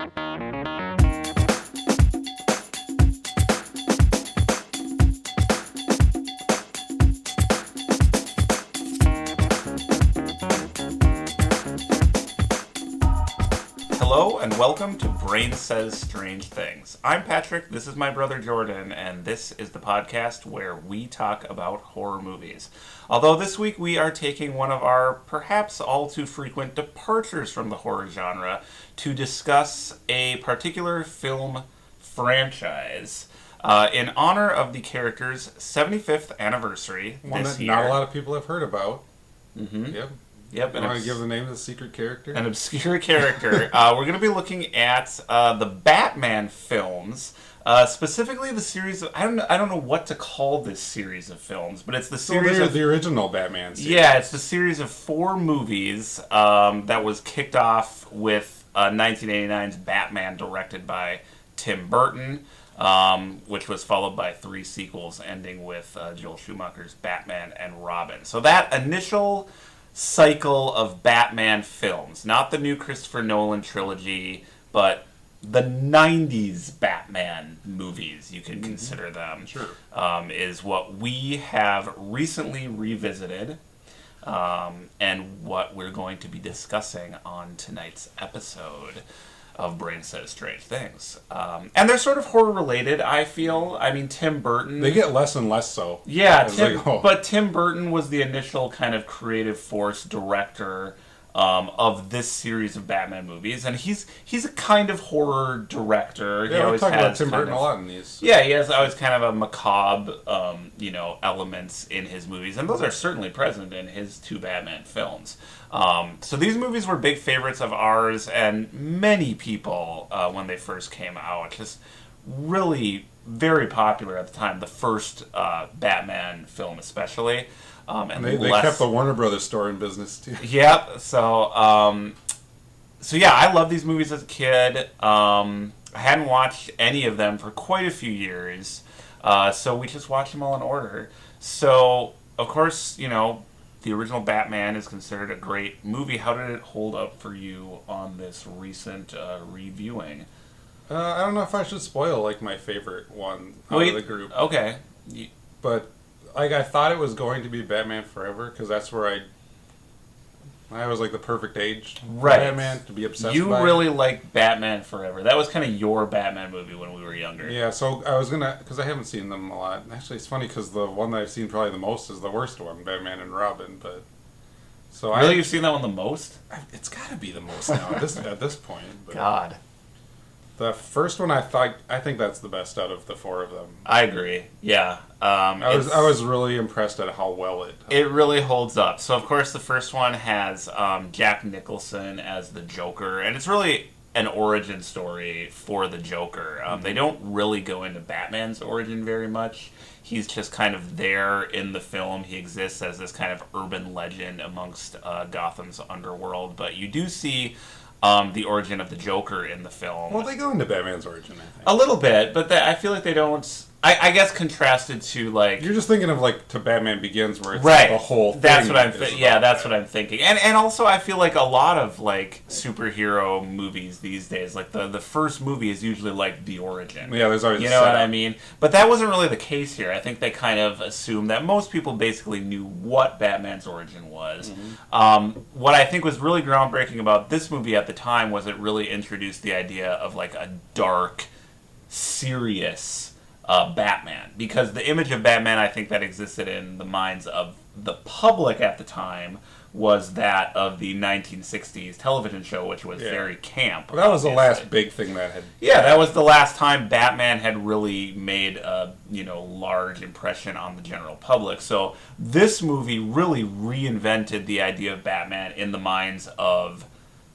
Hello and welcome to Brain Says Strange Things. I'm Patrick, this is my brother Jordan, and this is the podcast where we talk about horror movies. Although this week we are taking one of our perhaps all too frequent departures from the horror genre to discuss a particular film franchise in honor of the character's 75th anniversary one this that year. not a lot of people have heard about. Mm-hmm. Yep. Want to give the name of the secret character? An obscure character. We're going to be looking at the Batman films, specifically the series of... I don't know what to call this serise of films, but it's the series of... the original Batman series. Yeah, it's the series of 4 movies that was kicked off with 1989's Batman, directed by Tim Burton, which was followed by 3 sequels, ending with Joel Schumacher's Batman and Robin. So that initial cycle of Batman films, not the new Christopher Nolan trilogy, but the 90s Batman movies, you can consider them, Sure. Is what we have recently revisited, and what we're going to be discussing on tonight's episode of Brain Says Strange Things. And they're sort of horror-related, I feel. I mean, Tim Burton... They get less and less so. Yeah, but Tim Burton was the initial kind of creative force director of this series of Batman movies, and he's a kind of horror director. Yeah, we talk about Tim Burton a lot in these. Yeah, he has always kind of a macabre, elements in his movies, and those are certainly present in his 2 Batman films. So these movies were big favorites of ours, and many people, when they first came out, just really very popular at the time. The first Batman film, especially. And they kept the Warner Brothers store in business too. Yep. So yeah, I loved these movies as a kid. I hadn't watched any of them for quite a few years, so we just watched them all in order. So of course, the original Batman is considered a great movie. How did it hold up for you on this recent reviewing? I don't know if I should spoil my favorite one out of the group. Okay. But I thought it was going to be Batman Forever because that's where I was the perfect age for Batman to be obsessed You by. really liked Batman Forever. That was kind of your Batman movie when we were younger. Yeah, so I was because I haven't seen them a lot. Actually, it's funny because the one that I've seen probably the most is the worst one, Batman and Robin. But so really, you've seen that one the most? It's got to be the most now at this point. But God. The first one, I think that's the best out of the 4 of them. I agree. Yeah. I was really impressed at how well it really holds up. So of course the first one has Jack Nicholson as the Joker, and it's really an origin story for the Joker. They don't really go into Batman's origin very much. He's just kind of there in the film. He exists as this kind of urban legend amongst Gotham's underworld, but you do see the origin of the Joker in the film. Well, they go into Batman's origin, I think. A little bit, but I feel like they don't... I guess contrasted to You're just thinking of To Batman Begins, where it's right. The whole thing. That's what I'm that's what I'm thinking. And also I feel like a lot of superhero movies these days, the first movie is usually the origin. Yeah, there's always you know what I mean? But that wasn't really the case here. I think they kind of assumed that most people basically knew what Batman's origin was. Mm-hmm. What I think was really groundbreaking about this movie at the time was it really introduced the idea of a dark, serious Batman, because the image of Batman I think that existed in the minds of the public at the time was that of the 1960s television show, which was very camp. Well, that was the last big thing that had... Yeah, that was the last time Batman had really made a large impression on the general public. So this movie really reinvented the idea of Batman in the minds of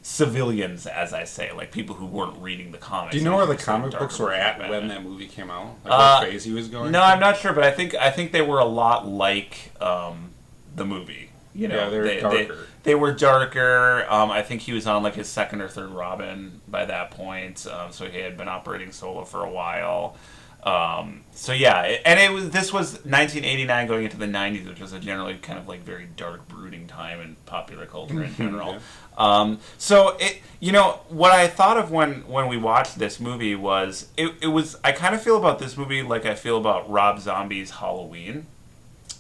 civilians, as I say, people who weren't reading the comics. Do you know where the comic books were at when that movie came out? What phase he was going? No, I'm not sure, but I think they were a lot like the movie. They were darker. They were darker. I think he was on his 2nd or 3rd Robin by that point, so he had been operating solo for a while. So yeah, and this was 1989 going into the 90s, which was a generally kind of very dark, brooding time in popular culture in general. So what I thought of when we watched this movie was it was I kind of feel about this movie like I feel about Rob Zombie's Halloween.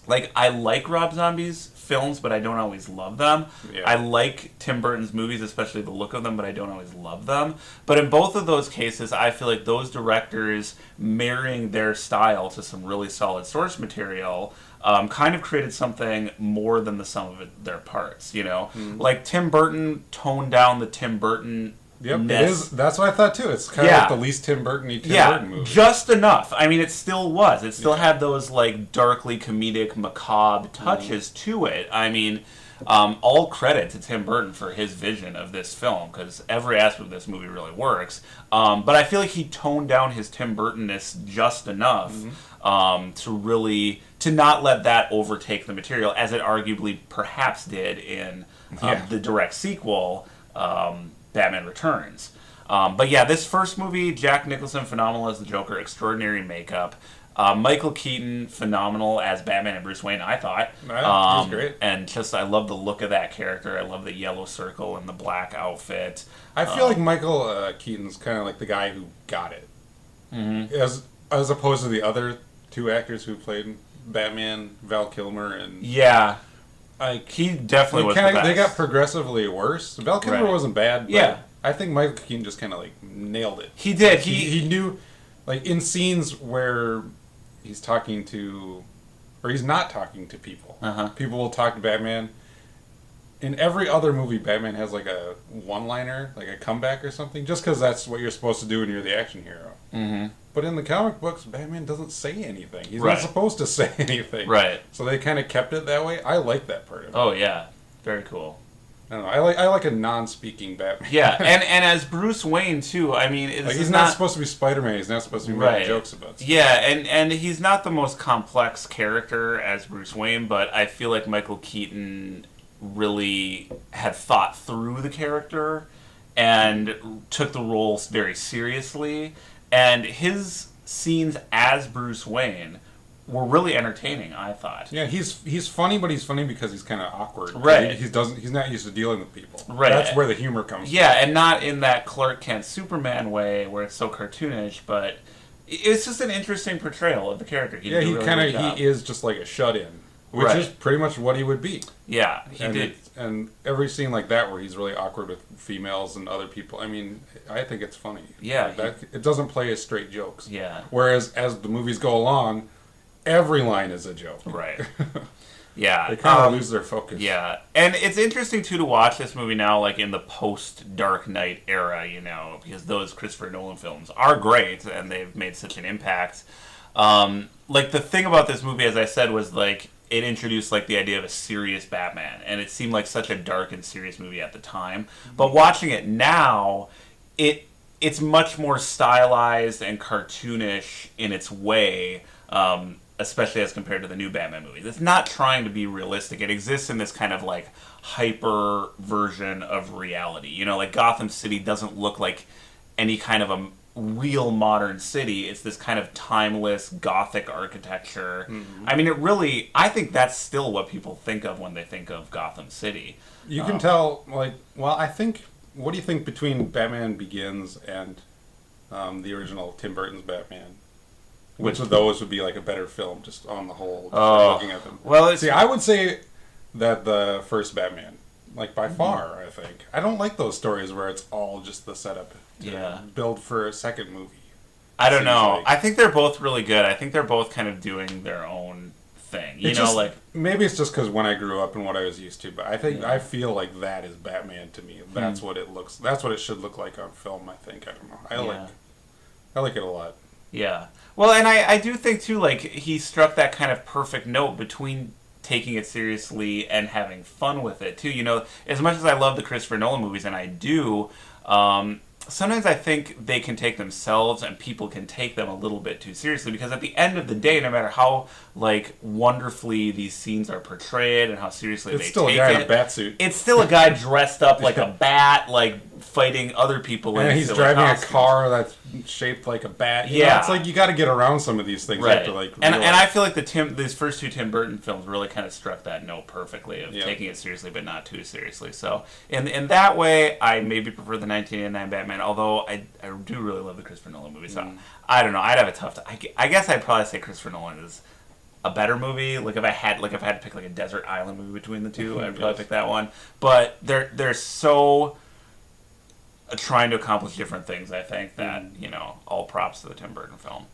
Like, I like Rob Zombie's films, but I don't always love them. Yeah. I like Tim Burton's movies, especially the look of them, but I don't always love them. But in both of those cases, I feel like those directors marrying their style to some really solid source material kind of created something more than the sum of their parts, Like, Tim Burton toned down the Tim Burton. Yep, it is. That's what I thought too. It's kind of like the least Tim Burton-y Tim Burton movie. Just enough. I mean, it still was. It still had those like darkly comedic, macabre touches to it. I mean, all credit to Tim Burton for his vision of this film, because every aspect of this movie really works. But I feel like he toned down his Tim Burton-ness just enough to not let that overtake the material, as it arguably perhaps did in the direct sequel. Batman Returns. But yeah, this first movie, Jack Nicholson, phenomenal as the Joker, extraordinary makeup. Michael Keaton, phenomenal as Batman and Bruce Wayne, I thought. He's great. And just, I love the look of that character. I love the yellow circle and the black outfit. I feel like Michael Keaton's kind of like the guy who got it. Mm-hmm. As opposed to the other two actors who played Batman, Val Kilmer and... Yeah. He definitely was the best. They got progressively worse. Val Kilmer wasn't bad, but I think Michael Keaton just kind of like nailed it. He did. He knew, like in scenes where he's talking to, or he's not talking to people. People will talk to Batman. In every other movie, Batman has like a one-liner, like a comeback or something, just because that's what you're supposed to do when you're the action hero. Mm-hmm. But in the comic books, Batman doesn't say anything. He's not supposed to say anything. Right. So they kind of kept it that way. I like that part of it. Oh, yeah. Very cool. I don't know. I like a non-speaking Batman. Yeah, and as Bruce Wayne, too, I mean... Like he's not supposed to be Spider-Man. He's not supposed to be making jokes about stuff. Yeah, and he's not the most complex character as Bruce Wayne, but I feel like Michael Keaton really had thought through the character and took the role very seriously. And his scenes as Bruce Wayne were really entertaining, I thought. Yeah, he's funny, but he's funny because he's kind of awkward. Right. He's not used to dealing with people. Right. That's where the humor comes from. Yeah, and not in that Clark Kent Superman way where it's so cartoonish, but it's just an interesting portrayal of the character. He is just like a shut-in, which is pretty much what he would be. Yeah, he did. And every scene like that where he's really awkward with females and other people, I mean, I think it's funny. Yeah. It doesn't play as straight jokes. Yeah. Whereas as the movies go along, every line is a joke. Right. Yeah. They kind of lose their focus. Yeah. And it's interesting, too, to watch this movie now, like, in the post-Dark Knight era, because those Christopher Nolan films are great, and they've made such an impact. Like, the thing about this movie, as I said, was, like, it introduced, like, the idea of a serious Batman, and it seemed like such a dark and serious movie at the time. But watching it now, it's much more stylized and cartoonish in its way, especially as compared to the new Batman movies. It's not trying to be realistic. It exists in this kind of, like, hyper version of reality. Like, Gotham City doesn't look like any kind of a real modern city. It's this kind of timeless Gothic architecture. Mm-hmm. I mean, I think that's still what people think of when they think of Gotham City. You can tell, like, what do you think between Batman Begins and the original Tim Burton's Batman? Which of those would be like a better film, just on the whole, looking at them? Well, I would say that the first Batman, like by far, I think. I don't like those stories where it's all just the setup to build for a second movie. I don't know. I think they're both really good. I think they're both kind of doing their own thing. Maybe it's just because when I grew up and what I was used to, but I feel like that is Batman to me. That's what it looks. That's what it should look like on film. I think. I don't know. I like it a lot. Yeah. Well, and I do think, too, like, he struck that kind of perfect note between taking it seriously and having fun with it, too. As much as I love the Christopher Nolan movies, and I do, sometimes I think they can take themselves and people can take them a little bit too seriously, because at the end of the day, no matter how, like, wonderfully these scenes are portrayed and how seriously they take it... It's still a guy in a bat suit. It's still a guy dressed up like a bat, like, fighting other people. And in he's silly driving costumes. a car that's shaped like a bat. You know, Yeah. it's like you got to get around some of these things. Right. You have to, like, and realize. I feel like these first two Tim Burton films really kind of struck that note perfectly of taking it seriously but not too seriously. So in that way, I maybe prefer the 1989 Batman, although I do really love the Christopher Nolan movie. So I don't know. I'd have a tough time. I guess I'd probably say Christopher Nolan is a better movie. Like if I had to pick like a desert island movie between the two, I'd probably pick that one. But they're so trying to accomplish different things, I think, that, all props to the Tim Burton film.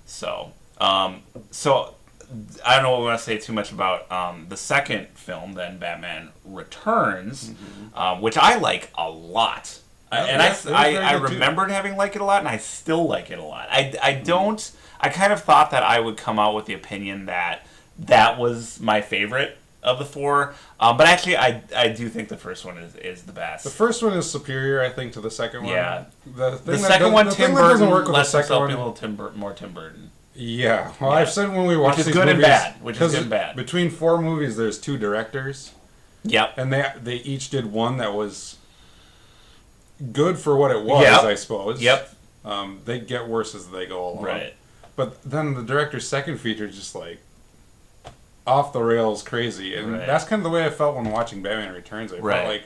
So, I don't know what we want to say too much about the second film, then, Batman Returns, which I like a lot. I remembered having liked it a lot, and I still like it a lot. I kind of thought that I would come out with the opinion that was my favorite of the four, but actually I do think the first one is the best. The first one is superior, I think, to the second one. Yeah. The second one, Tim Burton lets himself be a little more Tim Burton. Yeah. Well, I've said when we watched these movies... Which is good and bad. Between 4 movies, there's 2 directors. Yep. And they each did one that was good for what it was, I suppose. Yep. They get worse as they go along. Right. But then the director's second feature is just like off the rails crazy. And that's kind of the way I felt when watching Batman Returns. I felt like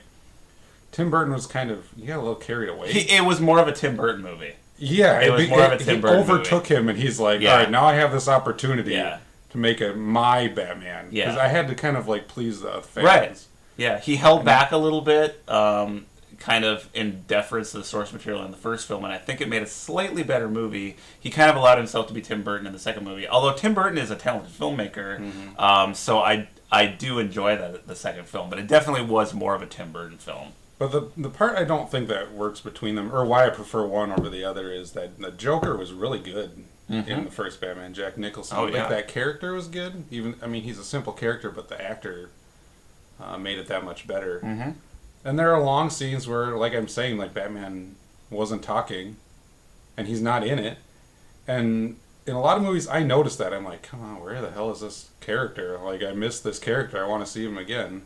Tim Burton was kind of, he got a little carried away. It was more of a Tim Burton movie. Yeah. It was more of a Tim Burton movie. Overtook him, and he's like, all right, now I have this opportunity to make my Batman. Because I had to kind of like please the fans. Right. Yeah, he held back a little bit, kind of in deference to the source material in the first film, and I think it made a slightly better movie. He kind of allowed himself to be Tim Burton in the second movie, although Tim Burton is a talented filmmaker, so I do enjoy the second film, but it definitely was more of a Tim Burton film. But the part I don't think that works between them, or why I prefer one over the other, is that the Joker was really good in the first Batman, Jack Nicholson. Oh, yeah. That character was good. He's a simple character, but the actor made it that much better. Mm-hmm. And there are long scenes where, like I'm saying, like Batman wasn't talking, and he's not in it. And in a lot of movies, I noticed that. I'm like, come on, where the hell is this character? Like, I missed this character. I want to see him again.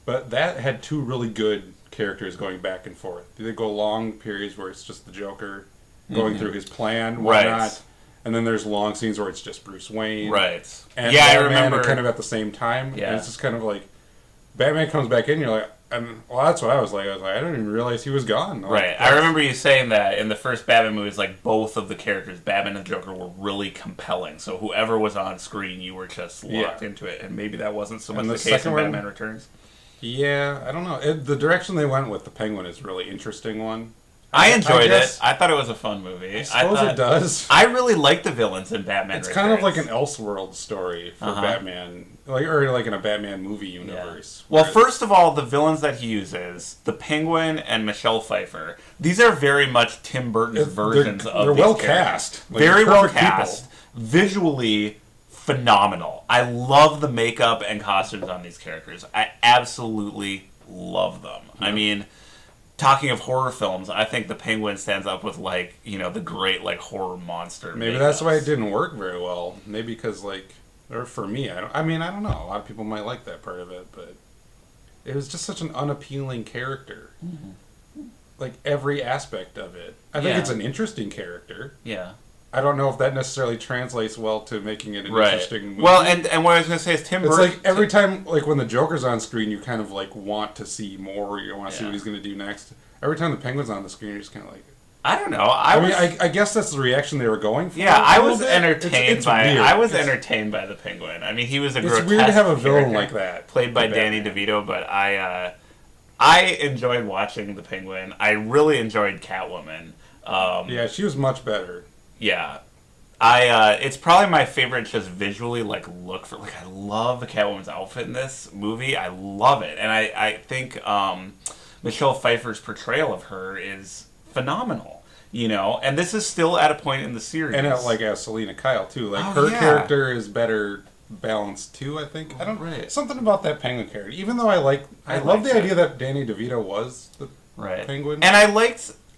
But that had 2 really good characters going back and forth. They go long periods where it's just the Joker going through his plan, whatnot. And then there's long scenes where it's just Bruce Wayne. Right. And I Batman remember. Kind of at the same time. Yeah. And it's just kind of like, Batman comes back in, you're like, that's what I was like. I didn't even realize he was gone. Like, right. I remember you saying that in the first Batman movies, like, both of the characters, Batman and Joker, were really compelling. So whoever was on screen, you were just locked into it. And maybe that wasn't so much the case in Batman Returns. Yeah, I don't know. The direction they went with the Penguin is a really interesting one. I enjoyed it. I thought it was a fun movie. I suppose it does. I really like the villains in Batman It's Returns. kind of like an Elseworld story for Batman, or like in a Batman movie universe. Yeah. Well, first of all, the villains that he uses, the Penguin and Michelle Pfeiffer, these are very much Tim Burton's versions of they're these well characters. cast. Like, very well people. cast. Visually phenomenal. I love the makeup and costumes on these characters. I absolutely love them. Mm-hmm. I mean, talking of horror films, I think the Penguin stands up with, like, the great, like, horror monster. Maybe that's why it didn't work very well. Maybe because, like, or for me, I don't know. A lot of people might like that part of it, but it was just such an unappealing character. Mm-hmm. Like, every aspect of it. I think it's an interesting character. Yeah. I don't know if that necessarily translates well to making it an interesting movie. Well, and what I was going to say is Tim Burton... It's like every time, like when the Joker's on screen, you kind of like want to see more, you want to see what he's going to do next. Every time the Penguin's on the screen, you're just kind of like... I don't know. I guess that's the reaction they were going for. Yeah, I was entertained entertained by the Penguin. I mean, he was a grotesque It's weird to have a villain like that. Played by Danny DeVito, but I enjoyed watching the Penguin. I really enjoyed Catwoman. Yeah, she was much better. Yeah. It's probably my favorite just visually, like, look for, like, I love the Catwoman's outfit in this movie. I love it. And I think Michelle Pfeiffer's portrayal of her is phenomenal, and this is still at a point in the series. And as Selena Kyle, too. Like, her character is better balanced, too, I think. I don't something about that Penguin character. Even though I love the idea that Danny DeVito was the Penguin. And I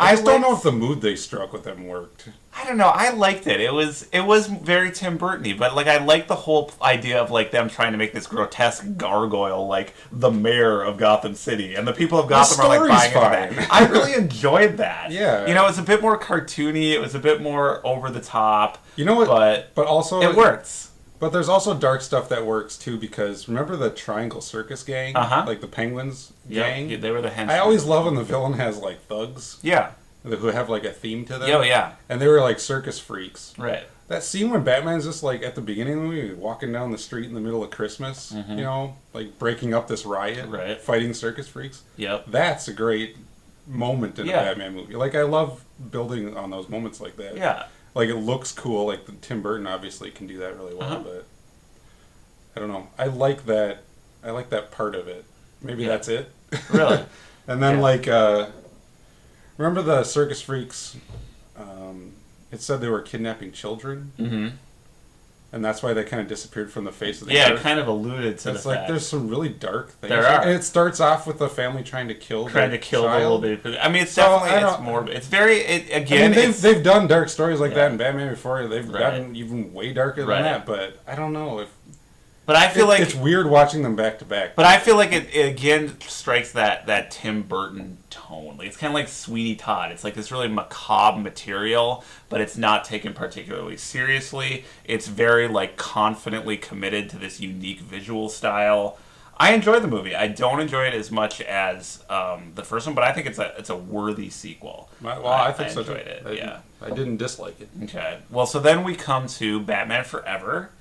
I just don't know if the mood they struck with them worked. I don't know. I liked it. It was very Tim Burton-y, but like I liked the whole idea of like them trying to make this grotesque gargoyle like the mayor of Gotham City, and the people of Gotham are like buying into that. I really enjoyed that. Yeah. You know, it's a bit more cartoony. It was a bit more over the top. You know what? But also it works. But there's also dark stuff that works too, because remember the Triangle Circus gang? Like the Penguins gang? Yeah, they were the henchmen. I always love when the villain has like thugs. Yeah. Who have like a theme to them. Oh, yeah. And they were like circus freaks. Right. That scene when Batman's just like at the beginning of the movie, walking down the street in the middle of Christmas, you know, like breaking up this riot, fighting circus freaks. Yep. That's a great moment in a Batman movie. Like, I love building on those moments like that. Yeah. Like, it looks cool. Like, Tim Burton obviously can do that really well, but I don't know. I like that part of it. Maybe that's it. Really? And then, like, remember the circus freaks? It said they were kidnapping children. Mm-hmm. And that's why they kind of disappeared from the face of the earth. Yeah, it kind of alluded to it's the fact. There's some really dark things. There are. And it starts off with the family trying to kill the little baby. I mean, it's definitely, it's very, again... I mean, they've done dark stories like that in Batman before. They've gotten even way darker than that, but I don't know if... But I feel like it's weird watching them back to back. But I feel like it again strikes that Tim Burton tone. Like, it's kind of like Sweeney Todd. It's like this really macabre material, but it's not taken particularly seriously. It's very like confidently committed to this unique visual style. I enjoy the movie. I don't enjoy it as much as the first one, but I think it's a worthy sequel. Well, I think so. I enjoyed it. I didn't dislike it. Okay. Well, so then we come to Batman Forever.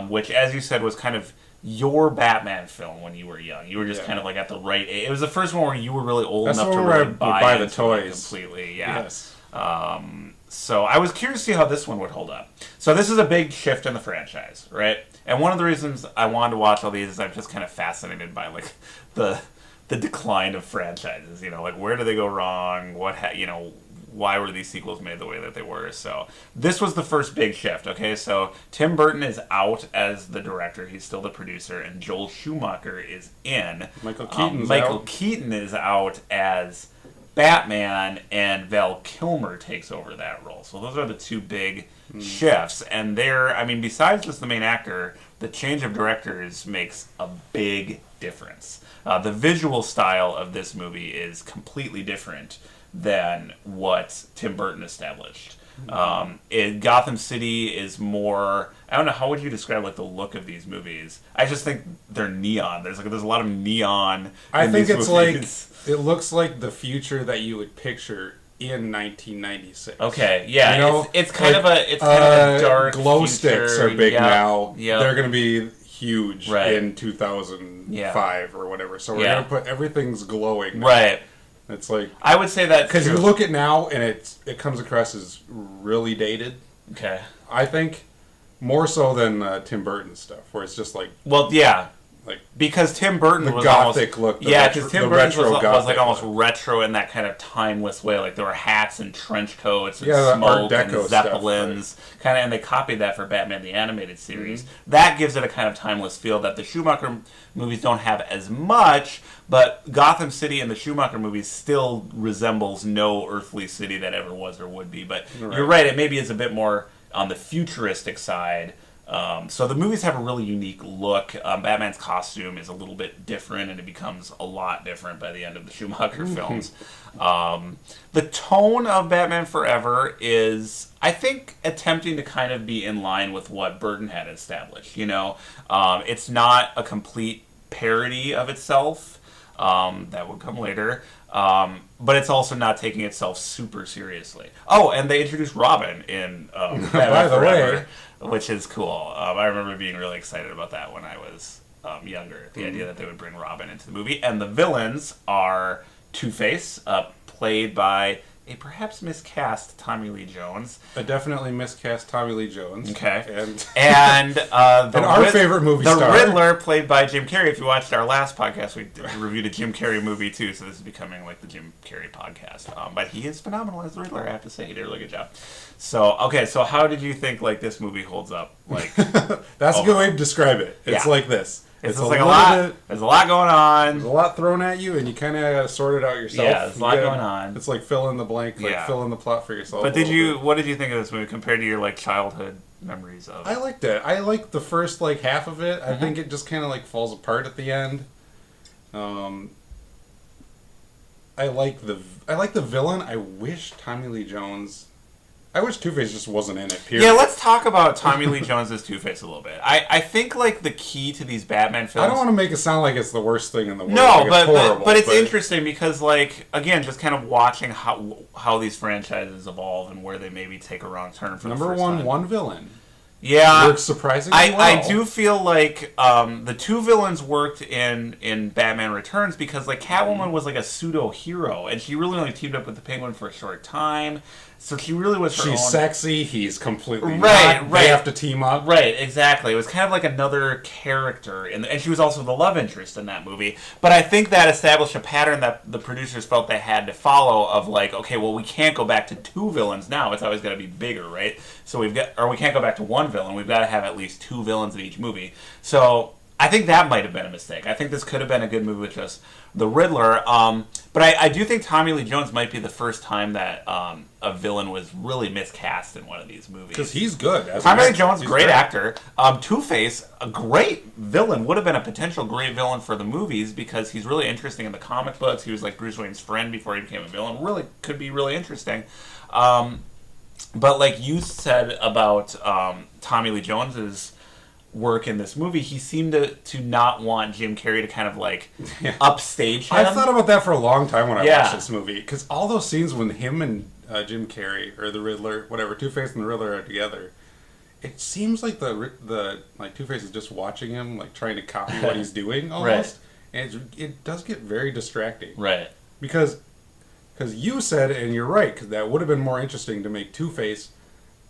Which, as you said, was kind of your Batman film when you were young. You were just kind of like at the right age. It was the first one where you were really old enough to really buy the toys completely. Yeah. Yes. So I was curious to see how this one would hold up. So this is a big shift in the franchise, right? And one of the reasons I wanted to watch all these is I'm just kind of fascinated by like the decline of franchises. You know, like where do they go wrong? Why were these sequels made the way that they were? So this was the first big shift, okay? So Tim Burton is out as the director. He's still the producer. And Joel Schumacher is in. Michael Keaton is out as Batman, and Val Kilmer takes over that role. So those are the two big shifts. And besides just the main actor, the change of directors makes a big difference. The visual style of this movie is completely different than what Tim Burton established. Gotham City is more... I don't know, how would you describe like the look of these movies? I just think they're neon. There's a lot of neon in these movies. Like... It looks like the future that you would picture in 1996. Okay, yeah. You know, it's kind of a dark glow future. Sticks are big now. Yep. They're going to be huge in 2005 or whatever. So we're going to put... Everything's glowing. Right. It's like... I would say that... Because you look at now, and it comes across as really dated. Okay. I think more so than Tim Burton stuff, where it's just like... Well, yeah. Like because Tim Burton was gothic almost... look. Because Tim Burton was like almost retro in that kind of timeless way. Like there were hats and trench coats and smoke and Zeppelins. Stuff, kind of, and they copied that for Batman the Animated Series. Mm-hmm. That gives it a kind of timeless feel that the Schumacher movies don't have as much, but Gotham City in the Schumacher movies still resembles no earthly city that ever was or would be. But you're right, it maybe is a bit more on the futuristic side. So the movies have a really unique look. Batman's costume is a little bit different, and it becomes a lot different by the end of the Schumacher films. The tone of Batman Forever is, I think, attempting to kind of be in line with what Burton had established. You know, it's not a complete parody of itself. That would come later. But it's also not taking itself super seriously. Oh, and they introduced Robin in Batman Forever, which is cool. I remember being really excited about that when I was younger. The idea that they would bring Robin into the movie. And the villains are Two-Face, played by a perhaps miscast Tommy Lee Jones. A definitely miscast Tommy Lee Jones. Okay. And our favorite movie star. The Riddler, played by Jim Carrey. If you watched our last podcast, we reviewed a Jim Carrey movie too, so this is becoming like the Jim Carrey podcast. But he is phenomenal as the Riddler, I have to say. He did a really good job. So how did you think like this movie holds up? Like That's a good way to describe it. It's like this. It's just like a lot. There's a lot going on. There's a lot thrown at you, and you kind of sort it out yourself. Yeah, there's a lot going on. It's like fill in the blank, fill in the plot for yourself. But what did you think of this movie compared to your like childhood memories of it? I liked it. I liked the first like half of it. I think it just kind of like falls apart at the end. I like the villain. I wish Two-Face just wasn't in it, period. Yeah, let's talk about Tommy Lee Jones as Two-Face a little bit. I think, like, the key to these Batman films... I don't want to make it sound like it's the worst thing in the world. No, like but it's interesting because, like, again, just kind of watching how these franchises evolve and where they maybe take a wrong turn for the first time. One villain. Yeah. Works surprisingly well. I do feel like the two villains worked in Batman Returns because, like, Catwoman was, like, a pseudo-hero, and she really only teamed up with the Penguin for a short time. So she really was her own... She's sexy, he's completely not. They have to team up. Right, exactly. It was kind of like another character, and she was also the love interest in that movie. But I think that established a pattern that the producers felt they had to follow of like, okay, well, we can't go back to two villains now. It's always got to be bigger, right? So we can't go back to one villain. We've got to have at least two villains in each movie. So I think that might have been a mistake. I think this could have been a good movie with just the Riddler. But I do think Tommy Lee Jones might be the first time that a villain was really miscast in one of these movies. Because he's good. Tommy Lee Jones, great actor. Two-Face, a great villain. Would have been a potential great villain for the movies because he's really interesting in the comic books. He was like Bruce Wayne's friend before he became a villain. Really could be really interesting. But like you said about Tommy Lee Jones's work in this movie, he seemed to not want Jim Carrey to kind of like upstage him. I thought about that for a long time when I watched this movie, because all those scenes when him and Jim Carrey or the Riddler, whatever, Two-Face and the Riddler are together, it seems like the like Two-Face is just watching him, like trying to copy what he's doing almost, and it does get very distracting, right? Because you said, and you're right, because that would have been more interesting to make Two-Face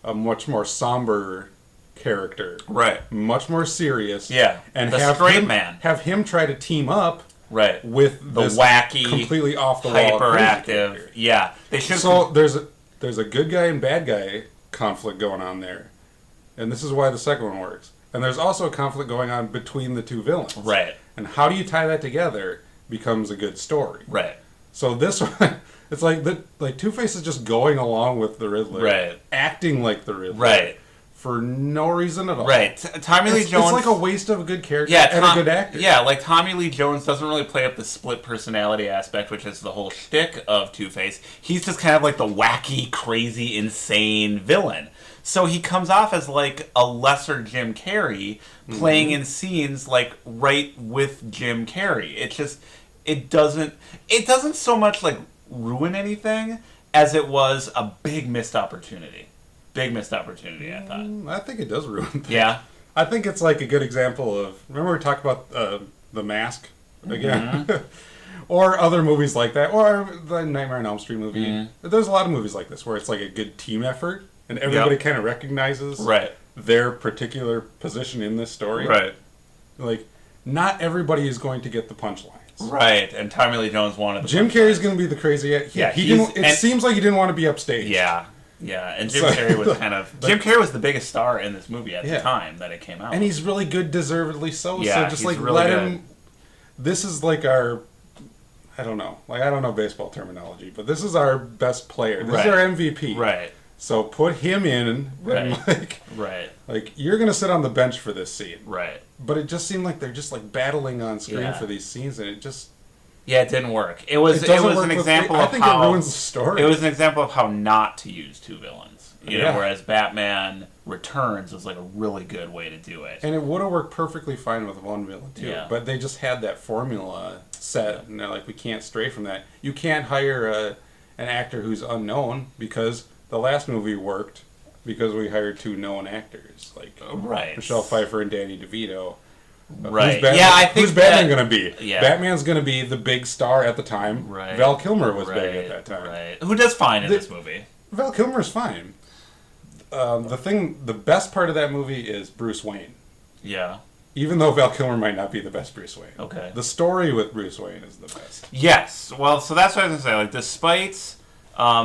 a much more somber character, right? Much more serious, and have straight man. Have him try to team up, right, with the wacky, completely off the wall, hyperactive. Yeah, they should. So there's a good guy and bad guy conflict going on there, and this is why the second one works. And there's also a conflict going on between the two villains, right? And how do you tie that together becomes a good story, right? So this one. It's like Two-Face is just going along with the Riddler, right? Acting like the Riddler, right? For no reason at all, right? Tommy Lee Jones. It's like a waste of a good character and a good actor. Yeah, like Tommy Lee Jones doesn't really play up the split personality aspect, which is the whole shtick of Two-Face. He's just kind of like the wacky, crazy, insane villain. So he comes off as like a lesser Jim Carrey playing in scenes like right with Jim Carrey. It doesn't so much like ruin anything as it was a big missed opportunity. Big missed opportunity, I thought. I think it does ruin things. Yeah. I think it's like a good example of, remember we talked about The Mask again? Or other movies like that, or the Nightmare on Elm Street movie. There's a lot of movies like this where it's like a good team effort and everybody kind of recognizes their particular position in this story. Right. Like, not everybody is going to get the punchlines. Right, and Tommy Lee Jones wanted the Jim Carrey's going to be the crazy... It seems like he didn't want to be upstage. Yeah, and Jim Carrey was kind of... Jim Carrey was the biggest star in this movie at the time that it came out. And he's really good, deservedly so. Yeah, so just like really let good. him... This is like our... I don't know. Like, I don't know baseball terminology, but this is our best player. This is our MVP. Right. So put him in. And like you're going to sit on the bench for this scene. Right. But it just seemed like they're just like battling on screen for these scenes, and it just... Yeah, it didn't work. It was an example of how... I think it ruins the story. It was an example of how not to use two villains. You know, whereas Batman Returns was like a really good way to do it. And it would have worked perfectly fine with one villain, too. Yeah. But they just had that formula set, and they're like, we can't stray from that. You can't hire an actor who's unknown, because the last movie worked because we hired two known actors, like Michelle Pfeiffer and Danny DeVito. Right. Who's Batman going to be? Yeah. Batman's going to be the big star at the time. Right. Val Kilmer was big at that time. Right. Who does fine in this movie? Val Kilmer's fine. The best part of that movie is Bruce Wayne. Yeah. Even though Val Kilmer might not be the best Bruce Wayne. Okay. The story with Bruce Wayne is the best. Yes. Well, so that's what I was going to say. Like, despite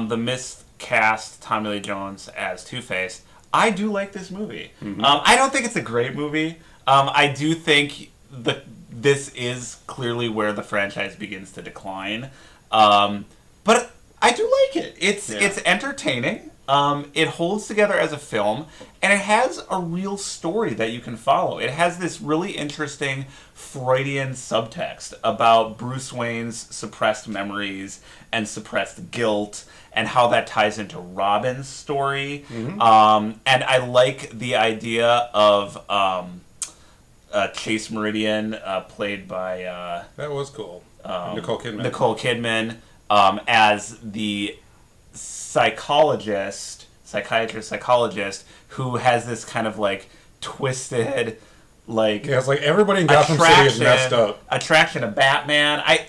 the miscast Tommy Lee Jones as Two-Face, I do like this movie. I don't think it's a great movie. I do think this is clearly where the franchise begins to decline. But I do like it. It's entertaining. It holds together as a film, and it has a real story that you can follow. It has this really interesting Freudian subtext about Bruce Wayne's suppressed memories and suppressed guilt, and how that ties into Robin's story. And I like the idea of Chase Meridian, played by that was cool. Nicole Kidman. As the psychiatrist who has this kind of like twisted, like it's like everybody in Gotham City is messed up. Attraction to Batman. I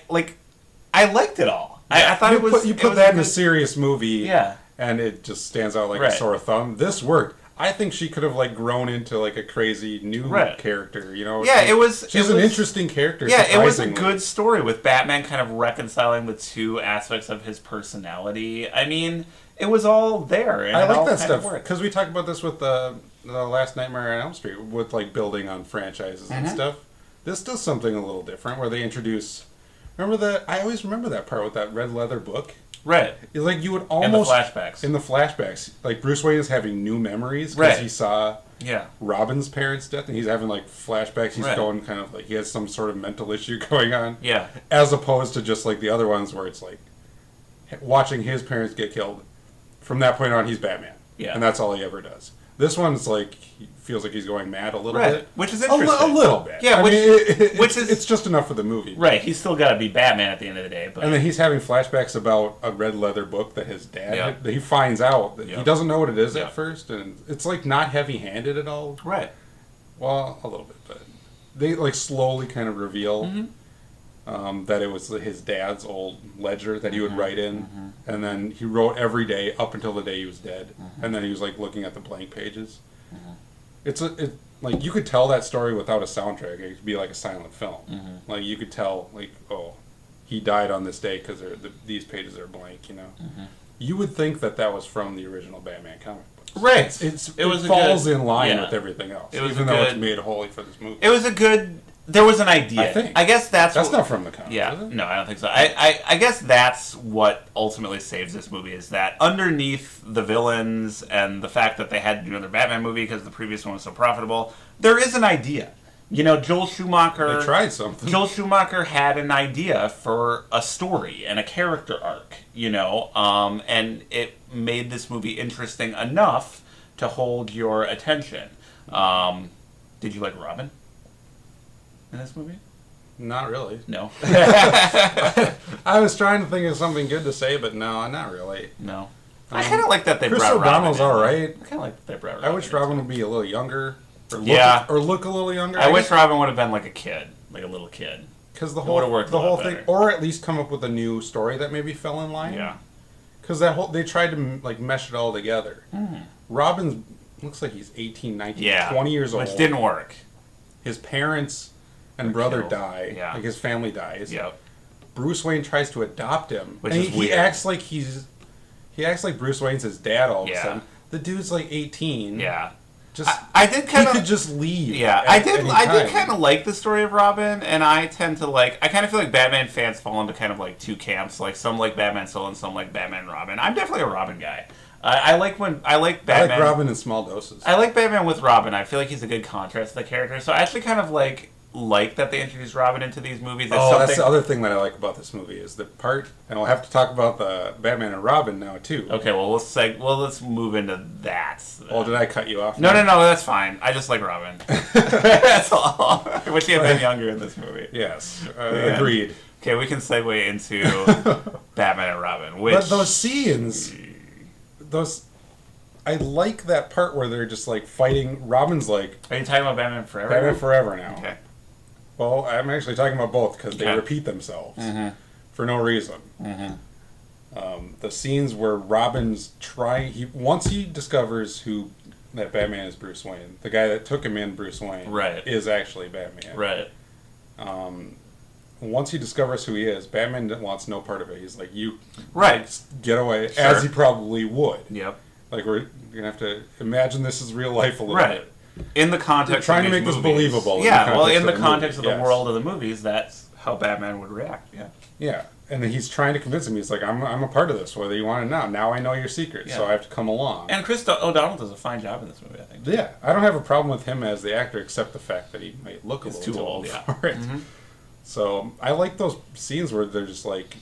liked it all. I thought you put that in a serious movie, and it just stands out like a sore thumb. This worked. I think she could have like grown into like a crazy new character, you know? Yeah, she's an interesting character. Yeah, it was a good story with Batman kind of reconciling the two aspects of his personality. I mean, it was all there. And I like that stuff because we talked about this with the Last Nightmare on Elm Street with like building on franchises and stuff. This does something a little different where they introduce. I always remember that part with that red leather book. Right. It's like you would almost... In the flashbacks. Like, Bruce Wayne is having new memories because he saw Yeah. Robin's parents' death, and he's having like flashbacks. He's going kind of like he has some sort of mental issue going on. Yeah. As opposed to just like the other ones where it's like watching his parents get killed. From that point on, he's Batman. Yeah. And that's all he ever does. This one's like he feels like he's going mad a little bit, which is interesting. A little bit. Yeah, it's just enough for the movie. Right. He's still got to be Batman at the end of the day. But... And then he's having flashbacks about a red leather book that his dad had, that he finds out that he doesn't know what it is at first, and it's like not heavy-handed at all. Right. Well, a little bit, but they like slowly kind of reveal that it was his dad's old ledger that he would write in, and then he wrote every day up until the day he was dead, and then he was like looking at the blank pages. It's like you could tell that story without a soundtrack. It could be like a silent film. Like you could tell, like, oh, he died on this day because these pages are blank. You know, you would think that was from the original Batman comic books. Right. It falls in line with everything else, even though it's made wholly for this movie. It was a good. There was an idea. I think. I guess that's not from the comics. Yeah. Is it? No, I don't think so. I guess that's what ultimately saves this movie is that underneath the villains and the fact that they had to do another Batman movie because the previous one was so profitable, there is an idea. You know, Joel Schumacher... They tried something. Joel Schumacher had an idea for a story and a character arc, you know, and it made this movie interesting enough to hold your attention. Did you like Robin in this movie? Not really. No. I was trying to think of something good to say, but no, not really. No. I kind of like that they Chris brought Robin O'Donnell's all right. I kind of like that they brought Robin. I wish Robin would be a little younger. Or look a little younger. I wish Robin would have been like a kid, like a little kid. Because the whole thing, or at least come up with a new story that maybe fell in line. Yeah. Because they tried to like mesh it all together. Robin looks like he's 18, 19, 20 years old. Which didn't work. His parents and brother die. Yeah. Like his family dies. Yep. Bruce Wayne tries to adopt him. Which and is weird. He acts like Bruce Wayne's his dad all of a sudden. The dude's like 18. Yeah. I did kind of. He could just leave. Yeah, I did kind of like the story of Robin, and I tend to like. I kind of feel like Batman fans fall into kind of like two camps. Like some like Batman Solo and some like Batman Robin. I'm definitely a Robin guy. I like Batman. I like Robin in small doses. I like Batman with Robin. I feel like he's a good contrast to the character. So I actually kind of like that they introduced Robin into these movies. That's the other thing that I like about this movie is the part, and we'll have to talk about the Batman and Robin now too. Okay, well let's move into that. Oh, did I cut you off? No, that's fine. I just like Robin. That's all. I wish he had been younger in this movie. Yes, agreed. Okay, we can segue into Batman and Robin. But those scenes, I like that part where they're just like fighting. Robin's like, are you talking about Batman Forever? Batman Forever now. Okay. Well, I'm actually talking about both because they repeat themselves for no reason. The scenes where Robin's once he discovers that Batman is Bruce Wayne, the guy that took him in, Bruce Wayne, is actually Batman. Right. Once he discovers who he is, Batman wants no part of it. He's like, you get away, as he probably would. Yep. Like, we're going to have to imagine this is real life a little bit. in the context trying of to make these this movies, believable. in the context of the yes. world of the movies, that's how Batman would react. Yeah. Yeah, and he's trying to convince him. He's like, I'm a part of this, whether you want it now. Now I know your secret, so I have to come along. And Chris O'Donnell does a fine job in this movie, I think. Yeah, I don't have a problem with him as the actor, except the fact that he might look a He's little too too old, old yeah. for it. Mm-hmm. So I like those scenes where they're just like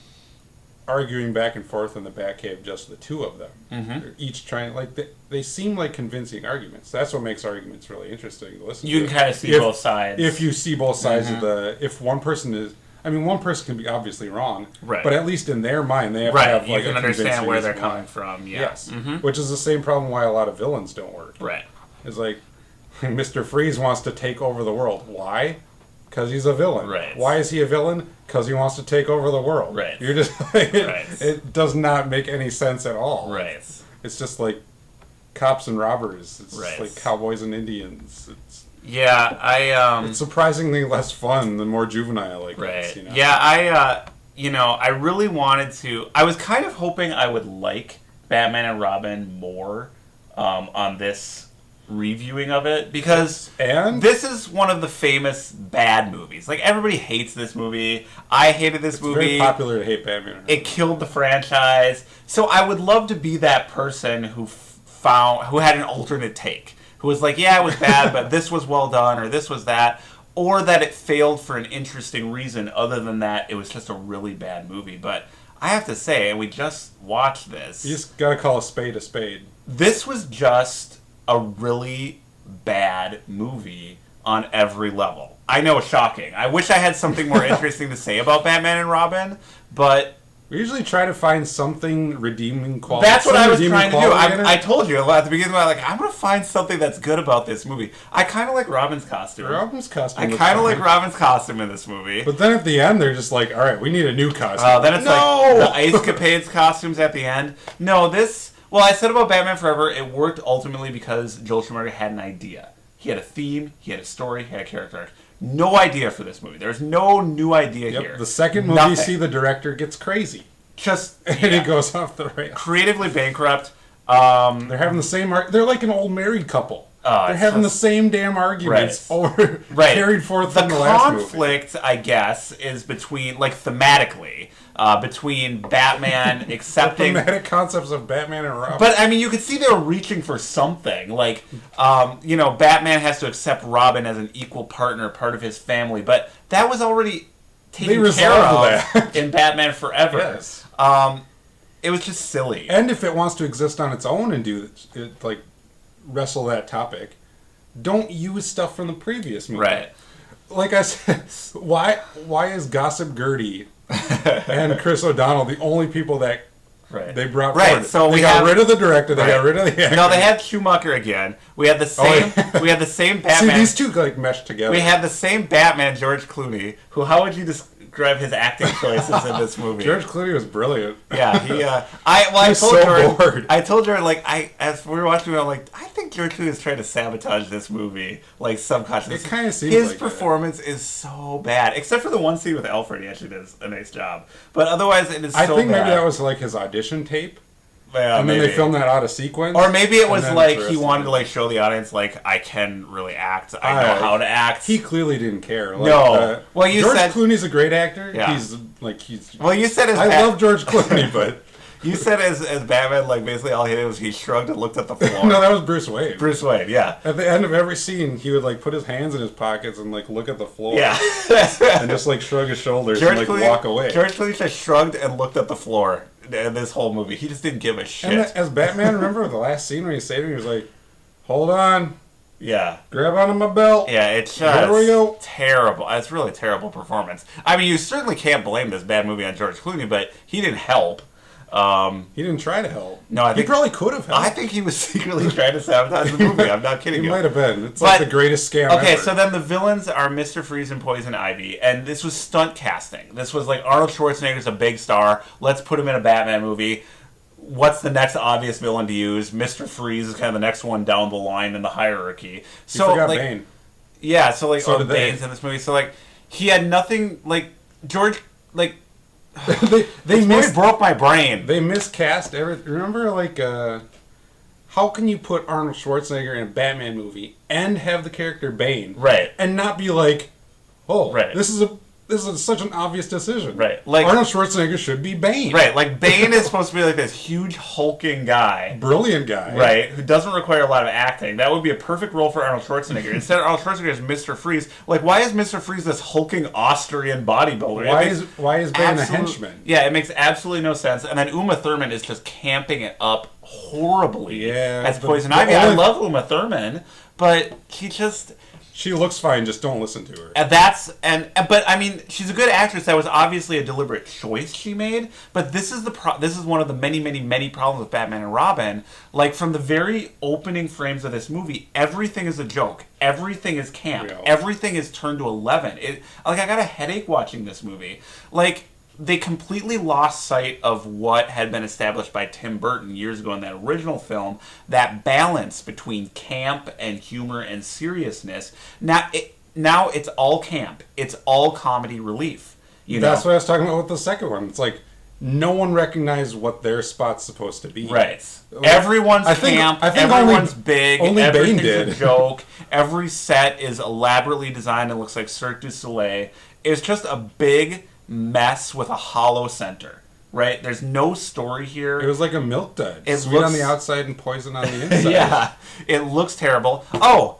arguing back and forth in the Batcave, just the two of them. Mm-hmm. They're each trying, like they seem like convincing arguments. That's what makes arguments really interesting to listen to. You can kind of see both sides. If you see both sides of if one person is. I mean, one person can be obviously wrong, right. But at least in their mind, they have right. to have like you can a understand where they're reason coming why. from. Yeah. Yes, mm-hmm. Which is the same problem why a lot of villains don't work. Right. It's like Mr. Freeze wants to take over the world. Why? Because he's a villain. Right. Why is he a villain? Because he wants to take over the world. Right. You're just like, Right. it does not make any sense at all. Right. It's just like cops and robbers. It's Right. just like cowboys and Indians. It's surprisingly less fun the more juvenile like right. this, you know? Yeah, I really wanted to. I was kind of hoping I would like Batman and Robin more on this reviewing of it, because this is one of the famous bad movies. Like, everybody hates this movie. I hated this movie. It's very popular to hate Batman. It killed the franchise. So I would love to be that person who had an alternate take. Who was like, yeah, it was bad, but this was well done, or this was that. Or that it failed for an interesting reason. Other than that, it was just a really bad movie. But I have to say, and we just watched this. You just gotta call a spade a spade. This was just a really bad movie on every level. I know, shocking. I wish I had something more interesting to say about Batman and Robin, but... We usually try to find something redeeming quality. That's what I was trying to do. I I told you at the beginning, I'm going to find something that's good about this movie. I kind of like Robin's costume. I kind of like Robin's costume in this movie. But then at the end, they're just like, all right, we need a new costume. Then it's like the Ice Capades costumes at the end. No, this... Well, I said about Batman Forever, it worked ultimately because Joel Schumacher had an idea. He had a theme, he had a story, he had a character arc. No idea for this movie. There's no new idea here. The second movie, you see the director gets crazy. And it goes off the rails. Creatively bankrupt. They're having the same... They're like an old married couple. They're having the same damn arguments carried forth from the last movie. The conflict, I guess, is between, thematically, between Batman accepting... The thematic concepts of Batman and Robin. But, I mean, you could see they were reaching for something. Batman has to accept Robin as an equal partner, part of his family. But that was already taken care of in Batman Forever. Yes. It was just silly. And if it wants to exist on its own and do it, wrestle that topic, don't use stuff from the previous movie. Right. Like I said, why is Gossip Gertie and Chris O'Donnell the only people that they brought forward? So they got rid of the director, they got rid of the actor. No, they had Schumacher again. We had the same we had the same Batman. See, these two mesh together. We had the same Batman, George Clooney, who, how would you describe his acting choices in this movie? George Clooney was brilliant. Yeah, I told George, as we were watching it, I'm like, I think George Clooney is trying to sabotage this movie, subconsciously. It kind of seems his like performance is so bad, except for the one scene with Alfred. He actually does a nice job, but otherwise it is so bad. I think maybe that was his audition tape. Yeah, and then they filmed that out of sequence. Or maybe it was he wanted to show the audience I can really act. I know how to act. He clearly didn't care. No. George Clooney's a great actor. Yeah. He's Well, you said I love George Clooney, but you said as Batman, basically all he did was he shrugged and looked at the floor. No, that was Bruce Wayne. Bruce Wayne, yeah. At the end of every scene, he would put his hands in his pockets and look at the floor. Yeah. And just shrug his shoulders and walk away. George Clooney just shrugged and looked at the floor in this whole movie. He just didn't give a shit. And as Batman, remember the last scene where he saved him? He was like, "Hold on." Yeah. Grab onto my belt. Yeah, it's just terrible. It's really terrible performance. I mean, you certainly can't blame this bad movie on George Clooney, but he didn't help. He didn't try to help. No, I think he probably could have helped. I think he was secretly trying to sabotage the movie. I'm not kidding you. He might have been. It's the greatest scam ever. Okay, so then the villains are Mr. Freeze and Poison Ivy, and this was stunt casting. This was Arnold Schwarzenegger's a big star. Let's put him in a Batman movie. What's the next obvious villain to use? Mr. Freeze is kind of the next one down the line in the hierarchy. So you forgot Bane. Yeah, so Bane's in this movie. So he had nothing George they broke my brain. They miscast everything. Remember how can you put Arnold Schwarzenegger in a Batman movie and have the character Bane, Right. and not be like, oh, Right. this is such an obvious decision. Right. Like Arnold Schwarzenegger should be Bane. Right. Like Bane is supposed to be like this huge hulking guy. Brilliant guy. Right, who doesn't require a lot of acting. That would be a perfect role for Arnold Schwarzenegger. Instead, Arnold Schwarzenegger is Mr. Freeze. Like, why is Mr. Freeze this hulking Austrian bodybuilder? Why is Bane a henchman? Yeah, it makes absolutely no sense. And then Uma Thurman is just camping it up horribly as Poison Ivy. I love Uma Thurman, but she looks fine. Just don't listen to her. But I mean, she's a good actress. That was obviously a deliberate choice she made. But this is this is one of the many, many, many problems with Batman and Robin. Like from the very opening frames of this movie, everything is a joke. Everything is camp. Real. Everything is turned to 11. I got a headache watching this movie. Like, they completely lost sight of what had been established by Tim Burton years ago in that original film, that balance between camp and humor and seriousness. Now it's all camp. It's all comedy relief. That's what I was talking about with the second one. It's like no one recognized what their spot's supposed to be. Right. Everyone's camp. I think everyone's big. Only Everything's Bane did. a joke. Every set is elaborately designed and looks like Cirque du Soleil. It's just a big mess with a hollow center, right? There's no story here. It was like a milk dud. Sweet on the outside and poison on the inside. Yeah, it looks terrible. Oh,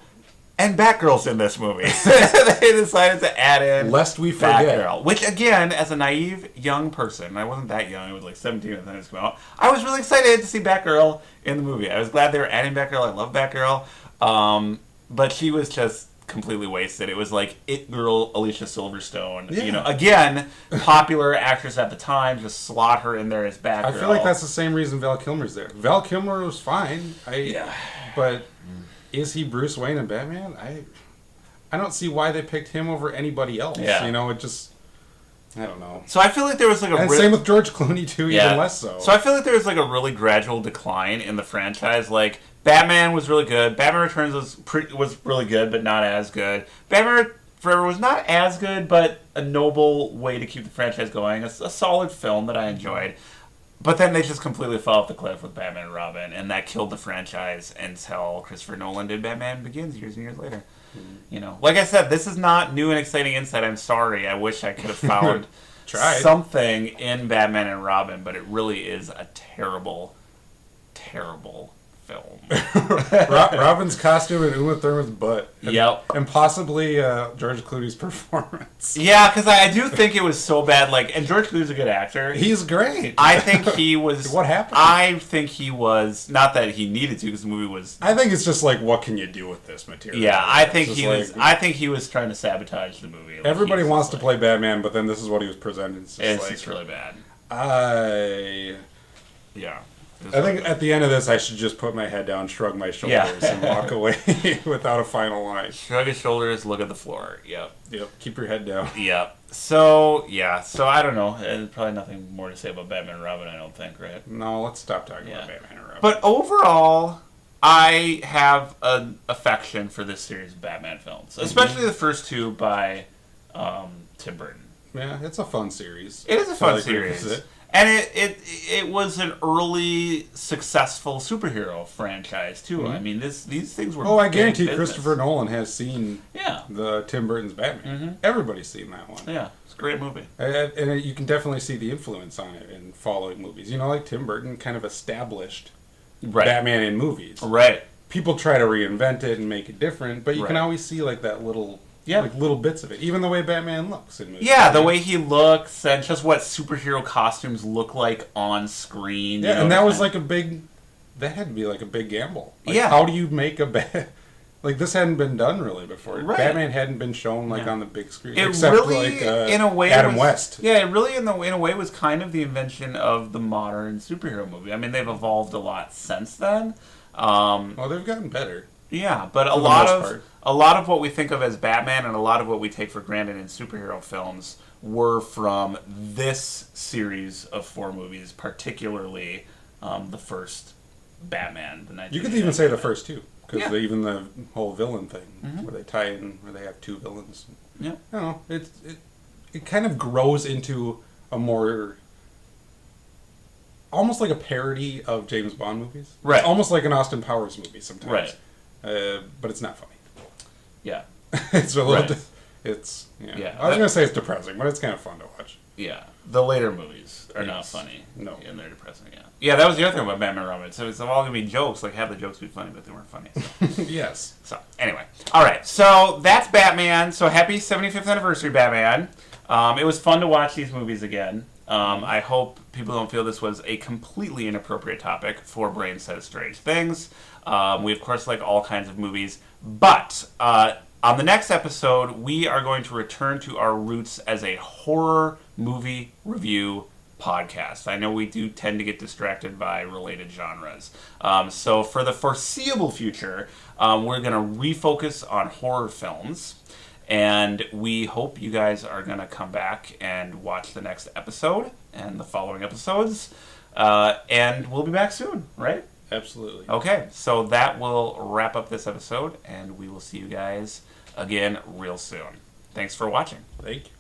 and Batgirl's in this movie. They decided to add in lest we forget. Batgirl, which again, as a naive young person, I wasn't that young. I was like 17 at the time it came out. I was really excited to see Batgirl in the movie. I was glad they were adding Batgirl. I love Batgirl, but she was just completely wasted. It was like It Girl Alicia Silverstone. Yeah. Again, popular actress at the time, just slot her in there as Batgirl. I feel like that's the same reason Val Kilmer's there. Val Kilmer was fine. But is he Bruce Wayne and Batman? I don't see why they picked him over anybody else. Yeah. It just, I don't know. So I feel like there was like and same with George Clooney too, even less so. So I feel like there was like a really gradual decline in the franchise. Like Batman was really good. Batman Returns was really good, but not as good. Batman Forever was not as good, but a noble way to keep the franchise going. A solid film that I enjoyed. But then they just completely fell off the cliff with Batman and Robin, and that killed the franchise until Christopher Nolan did Batman Begins years and years later. Like I said, this is not new and exciting insight. I'm sorry. I wish I could have found something in Batman and Robin, but it really is a terrible, terrible film. Robin's costume and Uma Thurman's butt. And possibly George Clooney's performance. Yeah, because I do think it was so bad. And George Clooney's a good actor. He's great. I think he was... What happened? I think he was... Not that he needed to, because the movie was... I think it's just like, what can you do with this material? Yeah, I think he was... I think he was trying to sabotage the movie. Everybody wants to play Batman, but then this is what he was presented. It's just really bad. Yeah. I think at the end of this, I should just put my head down, shrug my shoulders, and walk away without a final line. Shrug his shoulders, look at the floor. Yep. Keep your head down. Yep. So I don't know. There's probably nothing more to say about Batman and Robin, I don't think, right? No, let's stop talking about Batman and Robin. But overall, I have an affection for this series of Batman films, especially the first two by Tim Burton. Yeah, it's a fun series. It is a fun series. And it was an early successful superhero franchise too. Mm-hmm. I mean, these things were. Oh, I guarantee Christopher Nolan has seen the Tim Burton's Batman. Mm-hmm. Everybody's seen that one. Yeah, it's a great movie, and you can definitely see the influence on it in following movies. Like Tim Burton kind of established Batman in movies. Right. People try to reinvent it and make it different, but you can always see that little. Yeah, little bits of it. Even the way Batman looks in movies. Yeah, the way he looks and just what superhero costumes look like on screen. Yeah, and that was that had to be a big gamble. How do you make a this hadn't been done really before. Right. Batman hadn't been shown on the big screen. Except really, in a way, Adam West. Yeah, it really in a way was kind of the invention of the modern superhero movie. I mean, they've evolved a lot since then. Well, they've gotten better. Yeah, but a lot of what we think of as Batman and a lot of what we take for granted in superhero films were from this series of 4 movies, particularly the first Batman. You could even say the first 2, because even the whole villain thing, where they tie in, where they have 2 villains. Yeah, I don't know. It kind of grows into a more almost like a parody of James Bond movies. Right. It's almost like an Austin Powers movie sometimes. Right. But it's not funny. Yeah. It's a little. Right. It's Yeah. I was gonna say it's depressing, but it's kind of fun to watch. Yeah. The later movies are not Yes. funny. No. And they're depressing, yeah. Yeah, that was the other thing about Batman Robin. So it's all going to be jokes. Like, have the jokes be funny, but they weren't funny. So. Yes. So, anyway. All right. So, that's Batman. So, happy 75th anniversary, Batman. It was fun to watch these movies again. I hope people don't feel this was a completely inappropriate topic for Brain Says Strange Things. We, of course, like all kinds of movies. But on the next episode, we are going to return to our roots as a horror movie review podcast. I know we do tend to get distracted by related genres. So for the foreseeable future, we're going to refocus on horror films. And we hope you guys are going to come back and watch the next episode and the following episodes. And we'll be back soon, right? Absolutely. Okay, so that will wrap up this episode, and we will see you guys again real soon. Thanks for watching. Thank you.